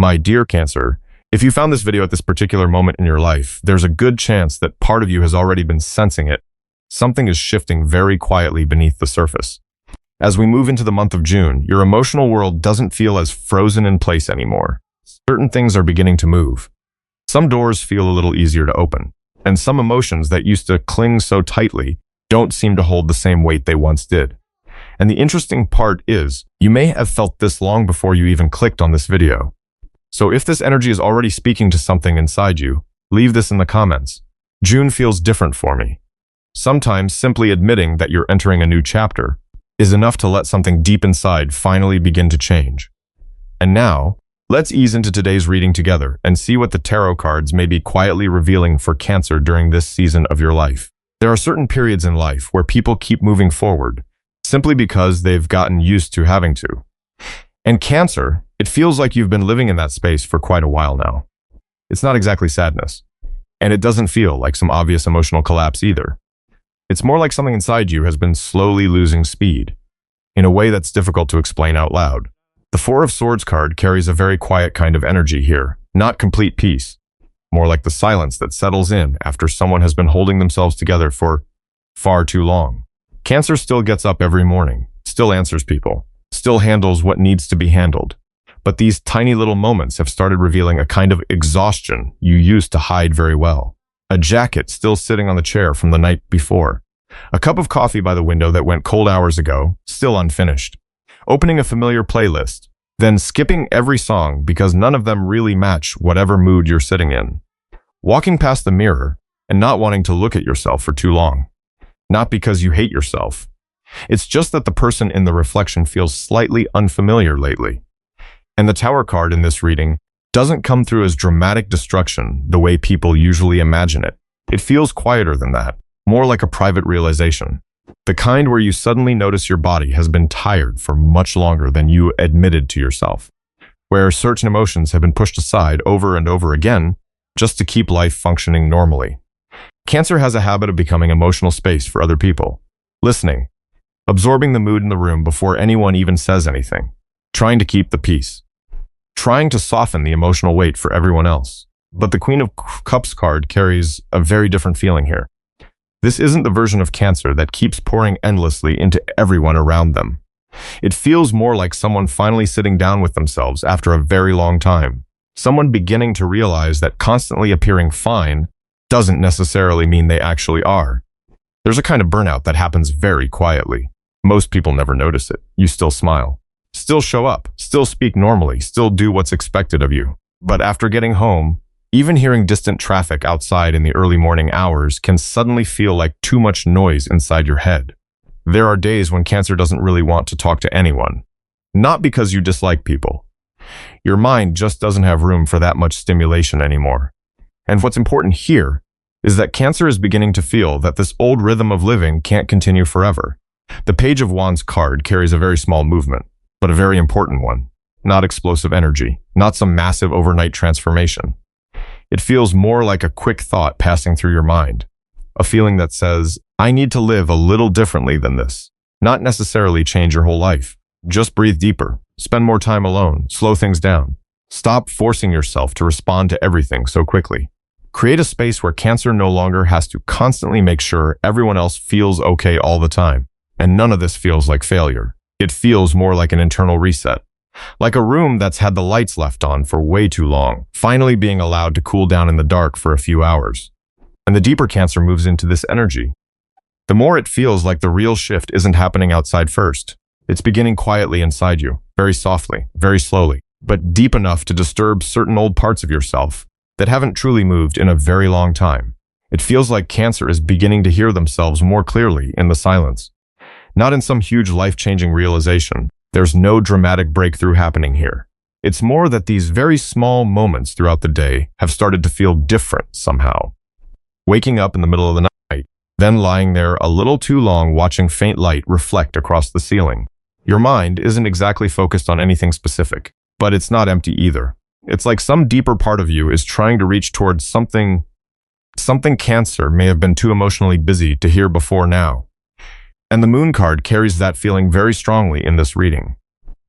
My dear Cancer, if you found this video at this particular moment in your life, there's a good chance that part of you has already been sensing it. Something is shifting very quietly beneath the surface. As we move into the month of June, your emotional world doesn't feel as frozen in place anymore. Certain things are beginning to move. Some doors feel a little easier to open, and some emotions that used to cling so tightly don't seem to hold the same weight they once did. And the interesting part is, you may have felt this long before you even clicked on this video. So if this energy is already speaking to something inside you, leave this in the comments. June feels different for me. Sometimes simply admitting that you're entering a new chapter is enough to let something deep inside finally begin to change. And now, let's ease into today's reading together and see what the tarot cards may be quietly revealing for Cancer during this season of your life. There are certain periods in life where people keep moving forward simply because they've gotten used to having to. And Cancer, it feels like you've been living in that space for quite a while now. It's not exactly sadness, and it doesn't feel like some obvious emotional collapse either. It's more like something inside you has been slowly losing speed, in a way that's difficult to explain out loud. The Four of Swords card carries a very quiet kind of energy here, not complete peace, more like the silence that settles in after someone has been holding themselves together for far too long. Cancer still gets up every morning, still answers people, still handles what needs to be handled. But these tiny little moments have started revealing a kind of exhaustion you used to hide very well. A jacket still sitting on the chair from the night before. A cup of coffee by the window that went cold hours ago, still unfinished. Opening a familiar playlist, then skipping every song because none of them really match whatever mood you're sitting in. Walking past the mirror and not wanting to look at yourself for too long. Not because you hate yourself. It's just that the person in the reflection feels slightly unfamiliar lately. And the Tower card in this reading doesn't come through as dramatic destruction the way people usually imagine it. It feels quieter than that, more like a private realization. The kind where you suddenly notice your body has been tired for much longer than you admitted to yourself. Where certain emotions have been pushed aside over and over again just to keep life functioning normally. Cancer has a habit of becoming emotional space for other people. Listening, absorbing the mood in the room before anyone even says anything. Trying to keep the peace. Trying to soften the emotional weight for everyone else. But the Queen of Cups card carries a very different feeling here. This isn't the version of Cancer that keeps pouring endlessly into everyone around them. It feels more like someone finally sitting down with themselves after a very long time. Someone beginning to realize that constantly appearing fine doesn't necessarily mean they actually are. There's a kind of burnout that happens very quietly. Most people never notice it. You still smile. Still show up, still speak normally, still do what's expected of you. But after getting home, even hearing distant traffic outside in the early morning hours can suddenly feel like too much noise inside your head. There are days when Cancer doesn't really want to talk to anyone. Not because you dislike people. Your mind just doesn't have room for that much stimulation anymore. And what's important here is that Cancer is beginning to feel that this old rhythm of living can't continue forever. The Page of Wands card carries a very small movement, but a very important one. Not explosive energy, not some massive overnight transformation. It feels more like a quick thought passing through your mind. A feeling that says, I need to live a little differently than this. Not necessarily change your whole life. Just breathe deeper, spend more time alone, slow things down. Stop forcing yourself to respond to everything so quickly. Create a space where Cancer no longer has to constantly make sure everyone else feels okay all the time. And none of this feels like failure. It feels more like an internal reset. Like a room that's had the lights left on for way too long, finally being allowed to cool down in the dark for a few hours. And the deeper Cancer moves into this energy, the more it feels like the real shift isn't happening outside first. It's beginning quietly inside you, very softly, very slowly, but deep enough to disturb certain old parts of yourself that haven't truly moved in a very long time. It feels like Cancer is beginning to hear themselves more clearly in the silence. Not in some huge life-changing realization. There's no dramatic breakthrough happening here. It's more that these very small moments throughout the day have started to feel different somehow. Waking up in the middle of the night, then lying there a little too long watching faint light reflect across the ceiling. Your mind isn't exactly focused on anything specific, but it's not empty either. It's like some deeper part of you is trying to reach towards something Cancer may have been too emotionally busy to hear before now. And the Moon card carries that feeling very strongly in this reading.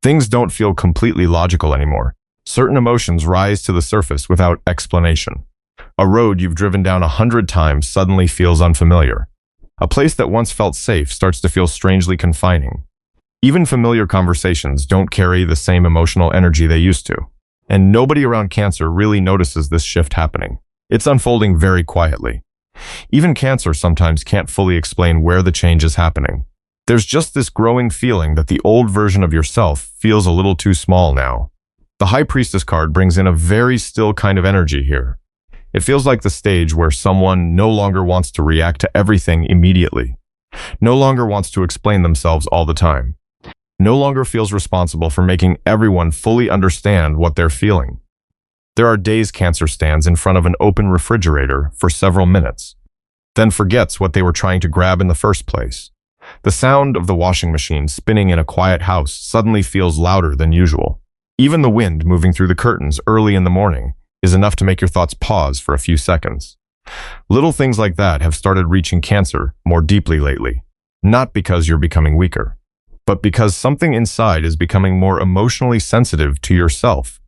Things don't feel completely logical anymore. Certain emotions rise to the surface without explanation. A road you've driven down 100 times suddenly feels unfamiliar. A place that once felt safe starts to feel strangely confining. Even familiar conversations don't carry the same emotional energy they used to. And nobody around Cancer really notices this shift happening. It's unfolding very quietly. Even Cancer sometimes can't fully explain where the change is happening. There's just this growing feeling that the old version of yourself feels a little too small now. The High Priestess card brings in a very still kind of energy here. It feels like the stage where someone no longer wants to react to everything immediately, no longer wants to explain themselves all the time, no longer feels responsible for making everyone fully understand what they're feeling. There are days Cancer stands in front of an open refrigerator for several minutes, then forgets what they were trying to grab in the first place. The sound of the washing machine spinning in a quiet house suddenly feels louder than usual. Even the wind moving through the curtains early in the morning is enough to make your thoughts pause for a few seconds. Little things like that have started reaching Cancer more deeply lately, not because you're becoming weaker, but because something inside is becoming more emotionally sensitive to yourself.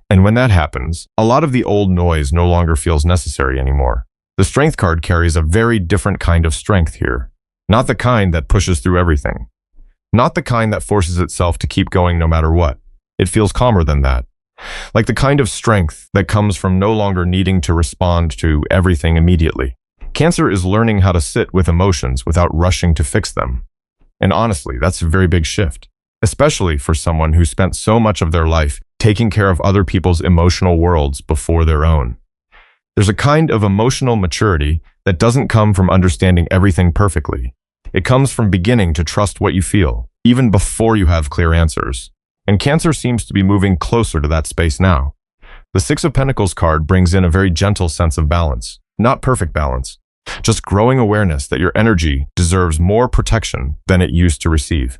And when that happens, a lot of the old noise no longer feels necessary anymore. The Strength card carries a very different kind of strength here. Not the kind that pushes through everything. Not the kind that forces itself to keep going no matter what. It feels calmer than that. Like the kind of strength that comes from no longer needing to respond to everything immediately. Cancer is learning how to sit with emotions without rushing to fix them. And honestly, that's a very big shift, especially for someone who spent so much of their life taking care of other people's emotional worlds before their own. There's a kind of emotional maturity that doesn't come from understanding everything perfectly. It comes from beginning to trust what you feel, even before you have clear answers. And Cancer seems to be moving closer to that space now. The Six of Pentacles card brings in a very gentle sense of balance, not perfect balance, just growing awareness that your energy deserves more protection than it used to receive.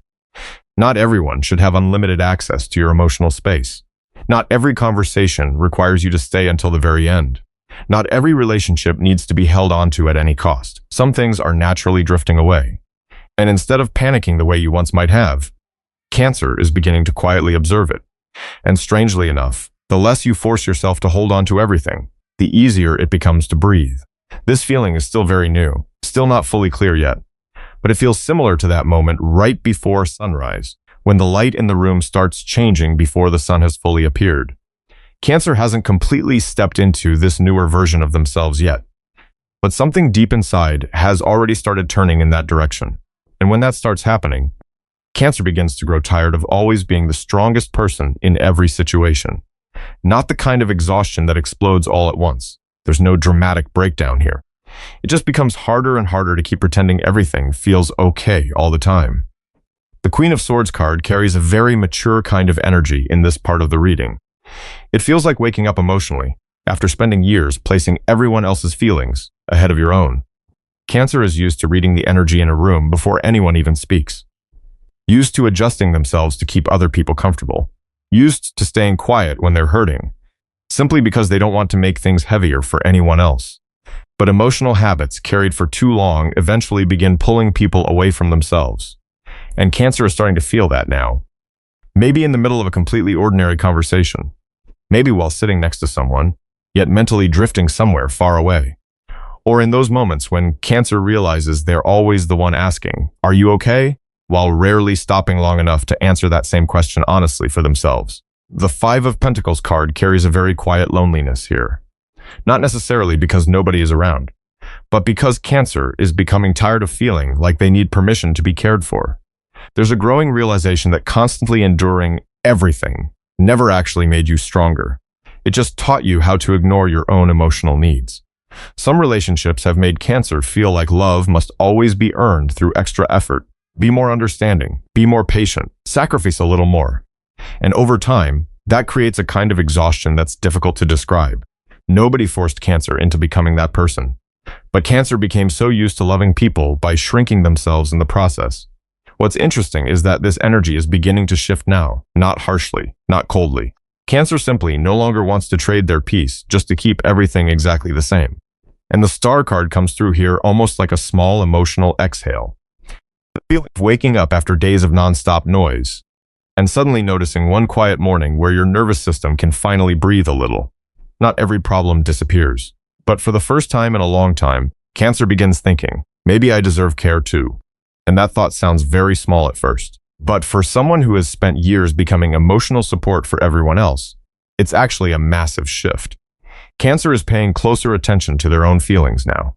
Not everyone should have unlimited access to your emotional space. Not every conversation requires you to stay until the very end. Not every relationship needs to be held onto at any cost. Some things are naturally drifting away. And instead of panicking the way you once might have, Cancer is beginning to quietly observe it. And strangely enough, the less you force yourself to hold on to everything, the easier it becomes to breathe. This feeling is still very new, still not fully clear yet, but it feels similar to that moment right before sunrise, when the light in the room starts changing before the sun has fully appeared. Cancer hasn't completely stepped into this newer version of themselves yet, but something deep inside has already started turning in that direction. And when that starts happening, Cancer begins to grow tired of always being the strongest person in every situation. Not the kind of exhaustion that explodes all at once. There's no dramatic breakdown here. It just becomes harder and harder to keep pretending everything feels okay all the time. The Queen of Swords card carries a very mature kind of energy in this part of the reading. It feels like waking up emotionally, after spending years placing everyone else's feelings ahead of your own. Cancer is used to reading the energy in a room before anyone even speaks. Used to adjusting themselves to keep other people comfortable. Used to staying quiet when they're hurting, simply because they don't want to make things heavier for anyone else. But emotional habits carried for too long eventually begin pulling people away from themselves. And Cancer is starting to feel that now. Maybe in the middle of a completely ordinary conversation. Maybe while sitting next to someone, yet mentally drifting somewhere far away. Or in those moments when Cancer realizes they're always the one asking, "Are you okay?" while rarely stopping long enough to answer that same question honestly for themselves. The Five of Pentacles card carries a very quiet loneliness here. Not necessarily because nobody is around, but because Cancer is becoming tired of feeling like they need permission to be cared for. There's a growing realization that constantly enduring everything never actually made you stronger. It just taught you how to ignore your own emotional needs. Some relationships have made Cancer feel like love must always be earned through extra effort. Be more understanding, be more patient, sacrifice a little more. And over time, that creates a kind of exhaustion that's difficult to describe. Nobody forced Cancer into becoming that person. But Cancer became so used to loving people by shrinking themselves in the process. What's interesting is that this energy is beginning to shift now, not harshly, not coldly. Cancer simply no longer wants to trade their peace just to keep everything exactly the same. And the Star card comes through here almost like a small emotional exhale. The feeling of waking up after days of nonstop noise. and suddenly noticing one quiet morning where your nervous system can finally breathe a little. Not every problem disappears, but for the first time in a long time, Cancer begins thinking, maybe I deserve care too. And that thought sounds very small at first. But for someone who has spent years becoming emotional support for everyone else, it's actually a massive shift. Cancer is paying closer attention to their own feelings now,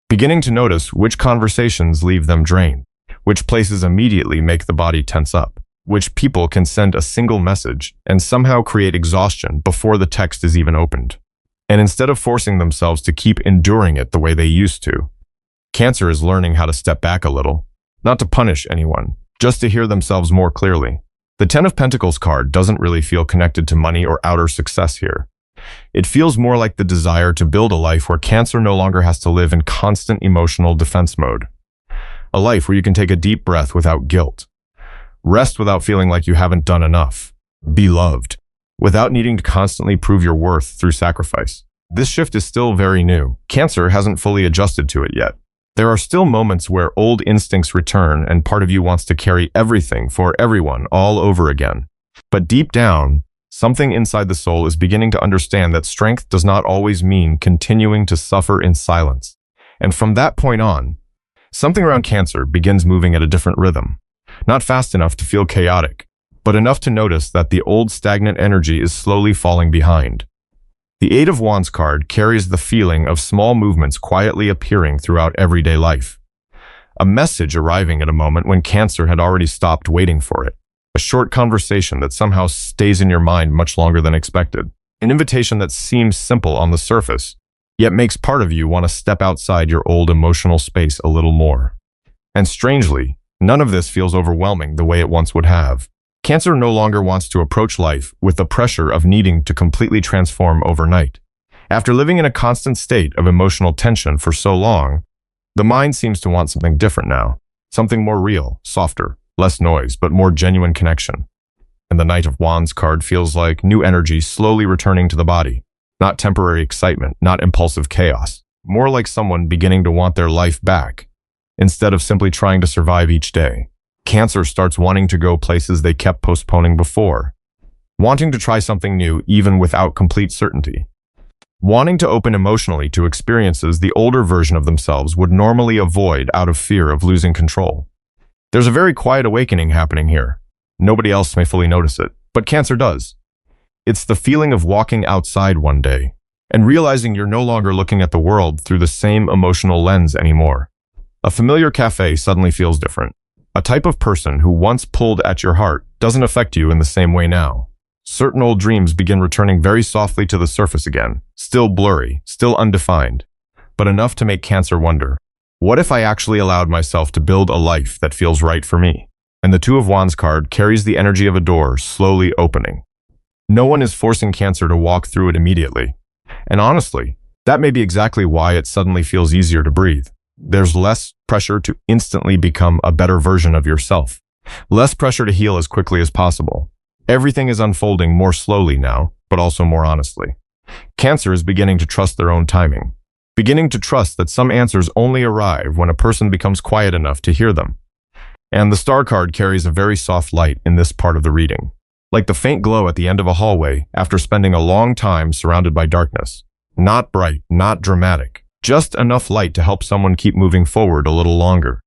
beginning to notice which conversations leave them drained, which places immediately make the body tense up, which people can send a single message and somehow create exhaustion before the text is even opened. And instead of forcing themselves to keep enduring it the way they used to, Cancer is learning how to step back a little, not to punish anyone, just to hear themselves more clearly. The Ten of Pentacles card doesn't really feel connected to money or outer success here. It feels more like the desire to build a life where Cancer no longer has to live in constant emotional defense mode. A life where you can take a deep breath without guilt. Rest without feeling like you haven't done enough. Be loved, without needing to constantly prove your worth through sacrifice. This shift is still very new. Cancer hasn't fully adjusted to it yet. There are still moments where old instincts return and part of you wants to carry everything for everyone all over again. But deep down, something inside the soul is beginning to understand that strength does not always mean continuing to suffer in silence. And from that point on, something around Cancer begins moving at a different rhythm. Not fast enough to feel chaotic, but enough to notice that the old stagnant energy is slowly falling behind. The Eight of Wands card carries the feeling of small movements quietly appearing throughout everyday life. A message arriving at a moment when Cancer had already stopped waiting for it. A short conversation that somehow stays in your mind much longer than expected. An invitation that seems simple on the surface, yet makes part of you want to step outside your old emotional space a little more. And strangely, none of this feels overwhelming the way it once would have. Cancer no longer wants to approach life with the pressure of needing to completely transform overnight. After living in a constant state of emotional tension for so long, the mind seems to want something different now. Something more real, softer, less noise, but more genuine connection. And the Knight of Wands card feels like new energy slowly returning to the body. Not temporary excitement, not impulsive chaos. More like someone beginning to want their life back, instead of simply trying to survive each day. Cancer starts wanting to go places they kept postponing before. Wanting to try something new even without complete certainty. Wanting to open emotionally to experiences the older version of themselves would normally avoid out of fear of losing control. There's a very quiet awakening happening here. Nobody else may fully notice it, but Cancer does. It's the feeling of walking outside one day and realizing you're no longer looking at the world through the same emotional lens anymore. A familiar cafe suddenly feels different. A type of person who once pulled at your heart doesn't affect you in the same way now. Certain old dreams begin returning very softly to the surface again, still blurry, still undefined, but enough to make Cancer wonder, what if I actually allowed myself to build a life that feels right for me? And the Two of Wands card carries the energy of a door slowly opening. No one is forcing Cancer to walk through it immediately. And honestly, that may be exactly why it suddenly feels easier to breathe. There's less pressure to instantly become a better version of yourself. Less pressure to heal as quickly as possible. Everything is unfolding more slowly now, but also more honestly. Cancer is beginning to trust their own timing. Beginning to trust that some answers only arrive when a person becomes quiet enough to hear them. And the Star card carries a very soft light in this part of the reading. Like the faint glow at the end of a hallway after spending a long time surrounded by darkness. Not bright, not dramatic. Just enough light to help someone keep moving forward a little longer.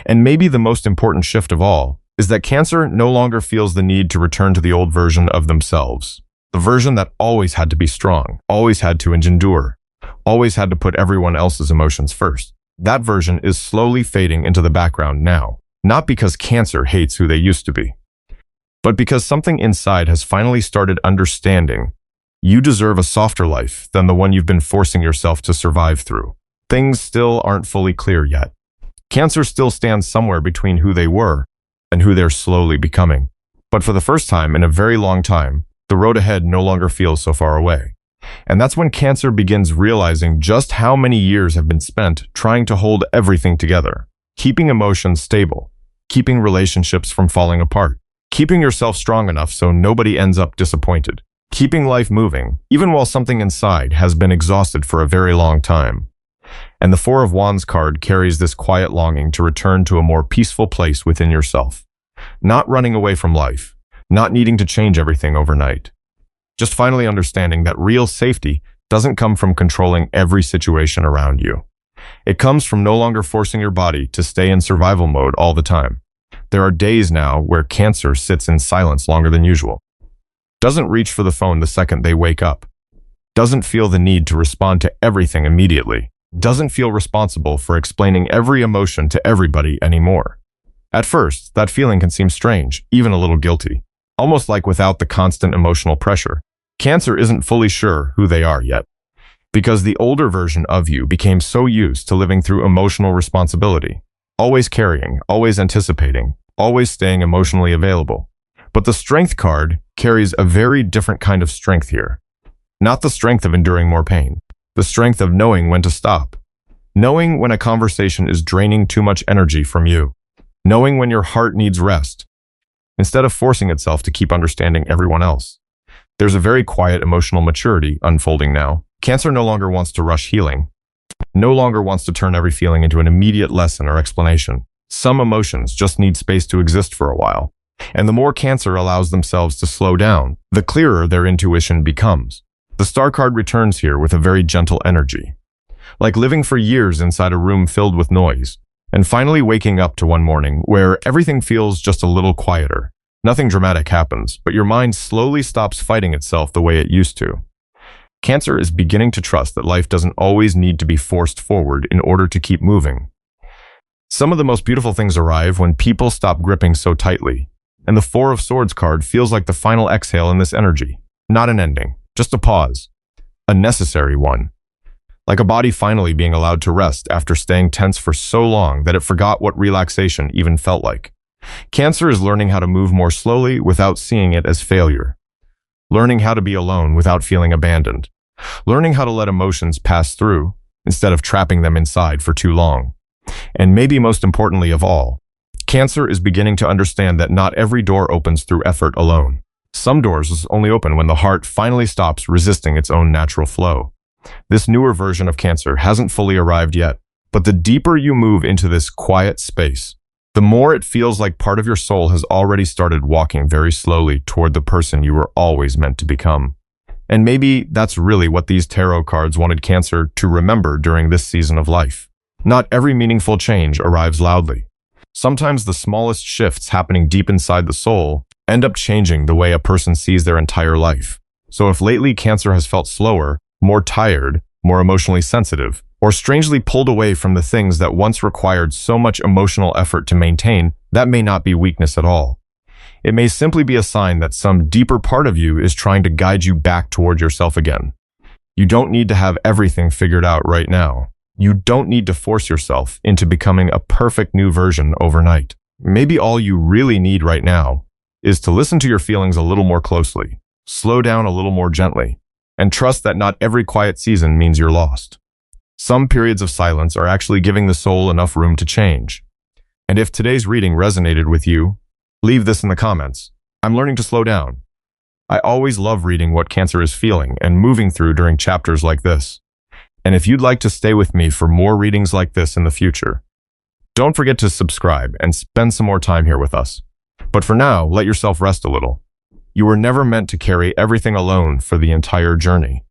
And maybe the most important shift of all is that Cancer no longer feels the need to return to the old version of themselves. The version that always had to be strong, always had to endure, always had to put everyone else's emotions first. That version is slowly fading into the background now. Not because Cancer hates who they used to be, but because something inside has finally started understanding you deserve a softer life than the one you've been forcing yourself to survive through. Things still aren't fully clear yet. Cancer still stands somewhere between who they were and who they're slowly becoming. But for the first time in a very long time, the road ahead no longer feels so far away. And that's when Cancer begins realizing just how many years have been spent trying to hold everything together, keeping emotions stable, keeping relationships from falling apart, keeping yourself strong enough so nobody ends up disappointed. Keeping life moving, even while something inside has been exhausted for a very long time. And the Four of Wands card carries this quiet longing to return to a more peaceful place within yourself. Not running away from life, not needing to change everything overnight. Just finally understanding that real safety doesn't come from controlling every situation around you. It comes from no longer forcing your body to stay in survival mode all the time. There are days now where cancer sits in silence longer than usual. Doesn't reach for the phone the second they wake up. Doesn't feel the need to respond to everything immediately. Doesn't feel responsible for explaining every emotion to everybody anymore. At first, that feeling can seem strange, even a little guilty. Almost like without the constant emotional pressure. Cancer isn't fully sure who they are yet. Because the older version of you became so used to living through emotional responsibility. Always carrying, always anticipating, always staying emotionally available. But the strength card carries a very different kind of strength here. Not the strength of enduring more pain. The strength of knowing when to stop. Knowing when a conversation is draining too much energy from you. Knowing when your heart needs rest, instead of forcing itself to keep understanding everyone else. There's a very quiet emotional maturity unfolding now. Cancer no longer wants to rush healing. No longer wants to turn every feeling into an immediate lesson or explanation. Some emotions just need space to exist for a while. And the more Cancer allows themselves to slow down, the clearer their intuition becomes. The star card returns here with a very gentle energy. Like living for years inside a room filled with noise, and finally waking up to one morning where everything feels just a little quieter. Nothing dramatic happens, but your mind slowly stops fighting itself the way it used to. Cancer is beginning to trust that life doesn't always need to be forced forward in order to keep moving. Some of the most beautiful things arrive when people stop gripping so tightly, and the Four of Swords card feels like the final exhale in this energy. Not an ending, just a pause. A necessary one. Like a body finally being allowed to rest after staying tense for so long that it forgot what relaxation even felt like. Cancer is learning how to move more slowly without seeing it as failure. Learning how to be alone without feeling abandoned. Learning how to let emotions pass through instead of trapping them inside for too long. And maybe most importantly of all, Cancer is beginning to understand that not every door opens through effort alone. Some doors only open when the heart finally stops resisting its own natural flow. This newer version of Cancer hasn't fully arrived yet, but the deeper you move into this quiet space, the more it feels like part of your soul has already started walking very slowly toward the person you were always meant to become. And maybe that's really what these tarot cards wanted Cancer to remember during this season of life. Not every meaningful change arrives loudly. Sometimes the smallest shifts happening deep inside the soul end up changing the way a person sees their entire life. So if lately Cancer has felt slower, more tired, more emotionally sensitive, or strangely pulled away from the things that once required so much emotional effort to maintain, that may not be weakness at all. It may simply be a sign that some deeper part of you is trying to guide you back toward yourself again. You don't need to have everything figured out right now. You don't need to force yourself into becoming a perfect new version overnight. Maybe all you really need right now is to listen to your feelings a little more closely, slow down a little more gently, and trust that not every quiet season means you're lost. Some periods of silence are actually giving the soul enough room to change. And if today's reading resonated with you, leave this in the comments. I'm learning to slow down. I always love reading what Cancer is feeling and moving through during chapters like this. And if you'd like to stay with me for more readings like this in the future, don't forget to subscribe and spend some more time here with us. But for now, let yourself rest a little. You were never meant to carry everything alone for the entire journey.